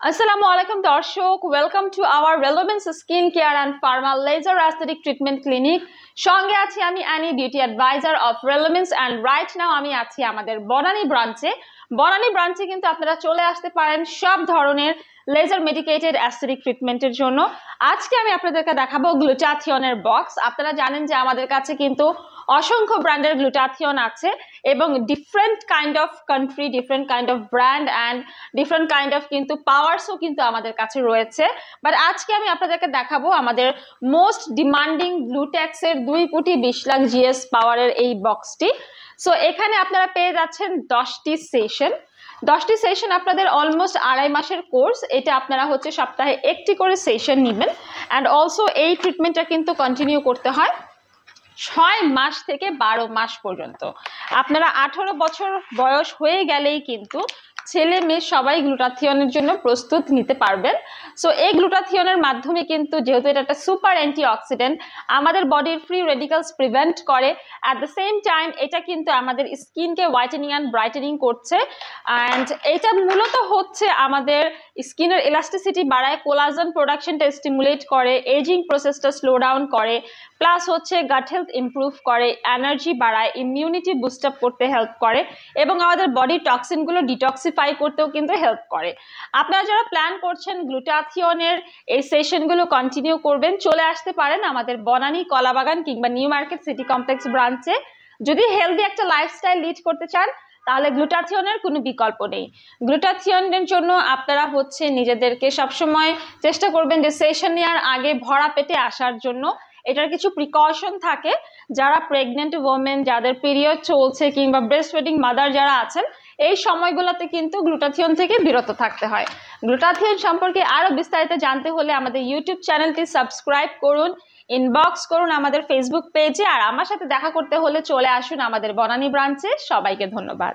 আসসালামু আলাইকুম দর্শক, welcome to our Relevance skin care and pharma laser aesthetic treatment clinic. সঙ্গে আছি আমি Annie, beauty advisor of Relevance, and right now আমি আছি আমাদের বনানী ব্রাঞ্চে কিন্তু আপনারা চলে আসতে পারেন সব ধরনের লেজার মেডিকেটেড অ্যাস্থেটিক ট্রিটমেন্টের জন্য। আজকে আমি আপনাদেরকে দেখাবো গ্লুটাথিয়নের বক্স। আপনারা জানেন যে আমাদের কাছে কিন্তু অসংখ্য ব্র্যান্ডের গ্লুটাথিয়ন আছে এবং different kind of country, different kind of brand and different kind of কিন্তু পাওয়ারসও কিন্তু আমাদের কাছে রয়েছে। বাট আজকে আমি আপনাদেরকে দেখাবো আমাদের মোস্ট ডিমান্ডিং গ্লুট্যাক্সের 2 কোটি 20 লাখ জিএস পাওয়ারের এই বক্সটি। সো এখানে আপনারা পেয়ে যাচ্ছেন 10টি সেশন আপনাদের অলমোস্ট 2.5 মাসের কোর্স। এটা আপনারা হচ্ছে সপ্তাহে 1টি করে সেশন নেবেন, অ্যান্ড অলসো এই ট্রিটমেন্টটা কিন্তু কন্টিনিউ করতে হয় 6 মাস থেকে 12 মাস পর্যন্ত। আপনারা 18 বছর বয়স হয়ে গেলেই কিন্তু ছেলে মেয়ে সবাই গ্লুটাথিয়নের জন্য প্রস্তুত নিতে পারবেন। সো এই গ্লুটাথিয়নের মাধ্যমে কিন্তু যেহেতু এটা একটা সুপার অ্যান্টিঅক্সিডেন্ট, আমাদের বডির ফ্রি রেডিক্যালস প্রিভেন্ট করে, অ্যাট দ্য সেম টাইম এটা কিন্তু আমাদের স্কিনকে হোয়াইটেনিং অ্যান্ড ব্রাইটেনিং করছে। অ্যান্ড এটা মূলত হচ্ছে আমাদের স্কিনের এলাস্টিসিটি বাড়ায়, কোলাজেন প্রোডাকশনটা স্টিমুলেট করে, এজিং প্রসেসটা স্লো ডাউন করে, প্লাস হচ্ছে গাট হেলথ ইমপ্রুভ করে, এনার্জি বাড়ায়, ইমিউনিটি বুস্ট আপ করতে হেল্প করে এবং আমাদের বডির টক্সিনগুলো ডিটক্সিফাই করতেও কিন্তু হেল্প করে। আপনারা যারা প্ল্যান করছেন গ্লুটাথিয়নের এই সেশনগুলো কন্টিনিউ করবেন, চলে আসতে পারেন আমাদের বনানী, কলাবাগান কিংবা নিউ মার্কেট সিটি কমপ্লেক্স ব্রাঞ্চে। যদি হেলদি একটা লাইফস্টাইল লিড করতে চান তাহলে গ্লুটাথিয়নের কোনো বিকল্প নেই। গ্লুটাথিয়নের জন্য আপনারা হচ্ছে নিজেদেরকে সবসময় চেষ্টা করবেন যে সেশন নেওয়ার আগে ভরা পেটে আসার জন্য। এটার কিছু প্রিকশন থাকে। যারা প্রেগনেন্ট ওমেন, যাদের পিরিয়ড চলছে কিংবা ব্রেস্ট ফিডিং মাদার যারা আছেন, এই সময়গুলোতে কিন্তু গ্লুটাথিয়ন থেকে বিরত থাকতে হয়। গ্লুটাথিয়ন সম্পর্কে আরো বিস্তারিত জানতে হলে আমাদের ইউটিউব চ্যানেলটি সাবস্ক্রাইব করুন, ইনবক্স করুন আমাদের ফেসবুক পেজে, আর আমার সাথে দেখা করতে হলে চলে আসুন আমাদের বনানী ব্রাঞ্চে। সবাইকে ধন্যবাদ।